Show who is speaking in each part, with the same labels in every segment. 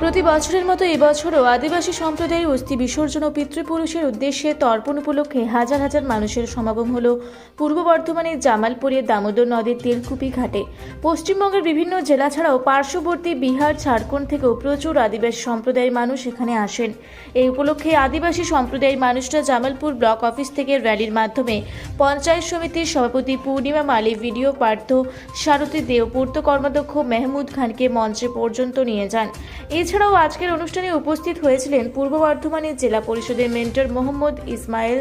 Speaker 1: প্রতি বছরের মতো এবছরও আদিবাসী সম্প্রদায়ের অস্থি বিসর্জন ও পিতৃপুরুষের উদ্দেশ্যে তর্পণ উপলক্ষে হাজার হাজার মানুষের সমাগম হলো পূর্ব বর্ধমানের জামালপুরের দামোদর নদীর তেলকুপি ঘাটে। পশ্চিমবঙ্গের বিভিন্ন জেলা ছাড়াও পার্শ্ববর্তী বিহার, ঝাড়খণ্ড থেকেও প্রচুর আদিবাসী সম্প্রদায়ের মানুষ এখানে আসেন। এই উপলক্ষে আদিবাসী সম্প্রদায়ের মানুষরা জামালপুর ব্লক অফিস থেকে র্যালির মাধ্যমে পঞ্চায়েত সমিতির সভাপতি পূর্ণিমা মালি, ভিডিও পার্থ সারথী দেও, পূর্ত কর্মাধ্যক্ষ মেহমুদ খানকে মঞ্চে পর্যন্ত নিয়ে যান। এছাড়াও আজকের অনুষ্ঠানে উপস্থিত হয়েছিলেন পূর্ব বর্ধমানের জেলা পরিষদের মেন্টর মোহাম্মদ ইসমাইল,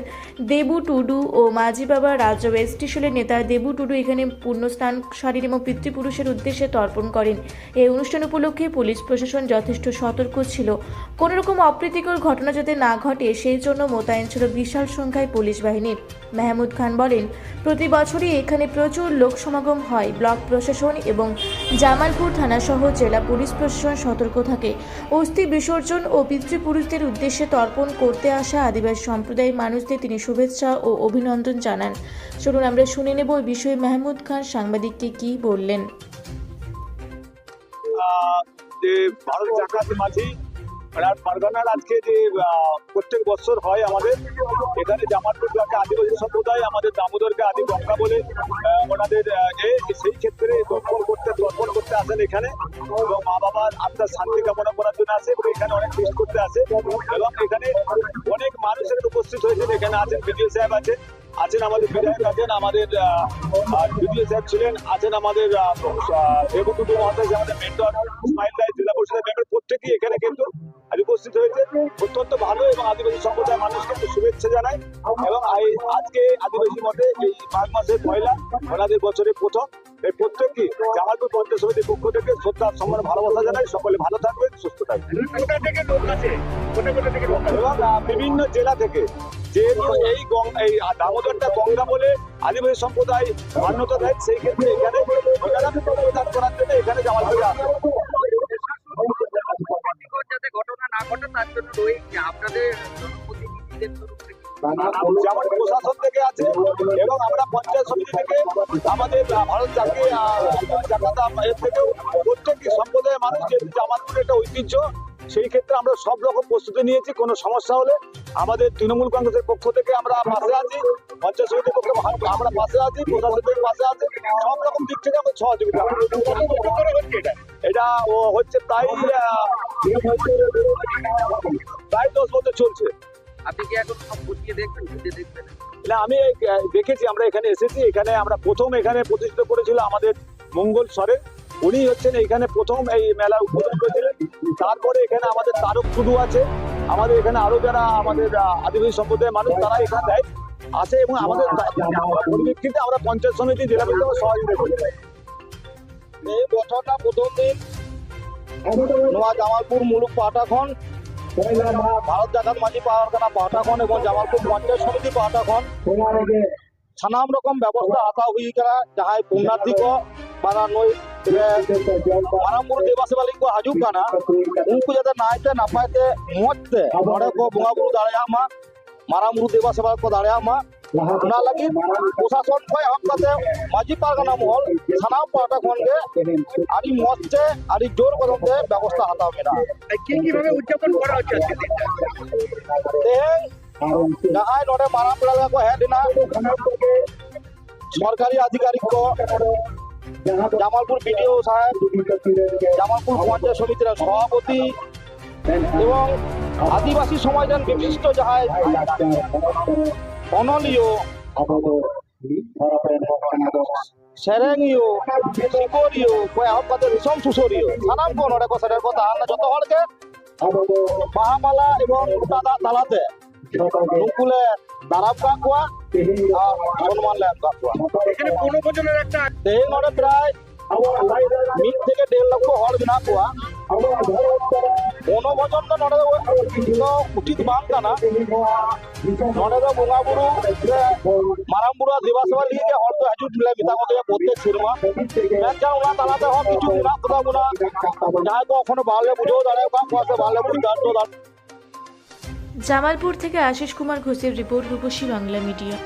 Speaker 1: দেবু টুডু ও মাঝি বাবা রাজ্য ওয়েস্টিশলের নেতা দেবু টুডু এখানে পুণ্যস্নান সারেন এবং পিতৃপুরুষের উদ্দেশ্যে তর্পণ করেন। এই অনুষ্ঠান উপলক্ষে পুলিশ প্রশাসন যথেষ্ট সতর্ক ছিল, কোনো রকম অপ্রীতিকর ঘটনা যাতে না ঘটে সেই জন্য মোতায়েন ছিল বিশাল সংখ্যায় পুলিশ বাহিনী। মেহমুদ খান বলেন, প্রতি বছরই এখানে প্রচুর লোক সমাগম হয়। ব্লক প্রশাসন এবং জামালপুর থানাসহ জেলা পুলিশ প্রশাসন সতর্ক থাকে। অস্থি বিসর্জন ও পিতৃপুরুষদের উদ্দেশ্যে তর্পণ করতে আসা আদিবাসী সম্প্রদায়ের মানুষদের তিনি শুভেচ্ছা ও অভিনন্দন জানান। চলুন আমরা শুনে নেব এই বিষয়ে মেহমুদ খান সাংবাদিককে কি বললেন।
Speaker 2: যে ভারত জাকাত মাঝি পারগানার আজকে যে প্রত্যেক বছর হয় আমাদের এখানে জামালপুর ব্লকে আদিবাসী সম্প্রদায় আমাদের দামোদরকে আদি গঙ্গা বলে ওনাদের সেই ক্ষেত্রে তর্পণ করতে আসেন এখানে, এবং মা বাবার আত্মার শান্তি কামনা করার জন্য আসে এবং এখানে অনেক ফেস্ট করতে আসে এবং এখানে অনেক মানুষ এখানে উপস্থিত হয়েছেন। এখানে আছেন বিডিও সাহেব আছেন আমাদের বিধায়ক আছেন, আমাদের বিডিও সাহেব ছিলেন, আছেন আমাদের দেবু টুডু মহাশয়, আমাদের মেন্টর ইসমাইল রায়, জেলা পরিষদের মেম্বার, প্রত্যেকেই এখানে কিন্তু আজ উপস্থিত হয়েছে। অত্যন্ত ভালো এবং আদিবাসী সম্প্রদায়ের মানুষকে শুভেচ্ছা জানাই। এবং আজকে আদিবাসী মতে এই মাঘ মাসের পয়লা ওনাদের বছরের প্রথম, এই প্রত্যেকই জামালপুর পঞ্চায়েত সমিতির পক্ষ থেকে শ্রদ্ধা সম্মান ভালোবাসা জানাই। সকলে ভালো থাকবেন, সুস্থ থাকবেন। এবং বিভিন্ন জেলা থেকে যেহেতু এই দামোদরটা গঙ্গা বলে আদিবাসী সম্প্রদায় মান্যতা দেয়, সেই ক্ষেত্রে এখানে প্রদান করার জন্য এখানে জামালপুরে আসে।
Speaker 3: যাতে ঘটনা না ঘটে তার জন্য রয়েছে আপনাদের জনপ্রতিনিধিদের তরফ থেকে
Speaker 2: যেমন প্রশাসন থেকে আছে এবং আমরা পঞ্চায়েত সমিতি থেকে আমাদের ভারত জাকাত এর থেকেও প্রত্যেকটি সম্প্রদায়ের মানুষ, যেহেতু জামালপুরের একটা ঐতিহ্য, সেই ক্ষেত্রে আমরা সব রকম প্রস্তুতি নিয়েছি। কোনো সমস্যা হলে আমাদের তৃণমূল কংগ্রেসের পক্ষ থেকে আমরা পাশে আছি, পঞ্চায়েত সমিতির পক্ষে আমরা পাশে আছি, প্রশাসন থেকে পাশে আছি, সব রকম দিক থেকে আমরা সহযোগিতা। এটা হচ্ছে প্রায় 10 বছর চলছে।
Speaker 3: আপনি কি এখন সব বুঝিয়ে দেখবেন?
Speaker 2: আমি দেখেছি, আমরা এখানে এসেছি। এখানে আমরা প্রথম এখানে প্রতিষ্ঠিত করেছিল আমাদের মঙ্গল সরেন, উনি হচ্ছেন এখানে প্রথম এই মেলা উদ্বোধন করেছিলেন। তারপরে এখানে আমাদের তারক টুডু আছে, আমাদের এখানে আরো যারা আমাদের আদিবাসী সম্প্রদায়ের মানুষ তারা এখানে দেয় আছে এবং আমাদের পরিপ্রেক্ষিতে আমরা পঞ্চায়েত সমিতি জেলা পরিষদ সহযোগিতা করি।
Speaker 4: এই বছরটা প্রথম দিন নোয়া জামালপুর মুলুক পাহাটাখন, ভারত জাকাত মাঝি পাহাড়খানা পাহাটাখন এবং জামালপুর পঞ্চায়েত সমিতি পাহাটাখন সানাম রকম ব্যবস্থা হাতা হুই করা যাহাই पुण्यार्थी को बारा नई माराम बुरु देवा सेवा लिंग को हाजुक काना उनको जाते नायते नापायते मोजते नोडे को बोंगा बुरु दाड़ेया मा माराम बुरु देवा सेवा को दाड़ेया मा उना लगी प्रशासन को हम कते माजी पारगाना महल सानाम पाटा खन के आदि मोजते आदि जोर करते व्यवस्था हाता मेना
Speaker 3: কিভাবে উদযাপন করা হচ্ছে
Speaker 4: तेहें जहां नोडे माराम पड़ा को है दिना सरकारी आधिकारिक को জামালপুর বিডিও সাহেব, জামালপুর পঞ্চায়েত সমিতির সভাপতি এবং আদিবাসী সমাজের বিশিষ্ট যাহাই অনলীয় সেরেঙীয় শিকড়ীয় কয়েকবাদে রিসম সুসরীয় সানাম को नोडे को सदर को तान যত হলকে মহামালা এবং দাদা তালাতে নুকুলে দারাব কাকুয়া আর সম্মান লেন কাকুয়া
Speaker 3: এখানে 15 বছরের একটা
Speaker 4: তেই নড়ে প্রায় 1 থেকে 1.5 লক্ষ হল বিনা কুয়া 15 বছর তো নড়ে উচিত বাং কানা নড়ে তো বঙ্গা বুরু মারাম বুড়া দেবা সেবা লিয়ে হল তো হাজুট মিলে মিতা को প্রত্যেক সিনেমা একজন ওনা তালাতে হল কিছু না কথা গুনা যাই তো ওখানে ভালো বুঝো দাঁড়ায় কাকুয়া সে ভালো বুঝো দাঁড়
Speaker 1: জামালপুর থেকে আশিস কুমার ঘোষের রিপোর্ট, রূপসী বাংলা মিডিয়া।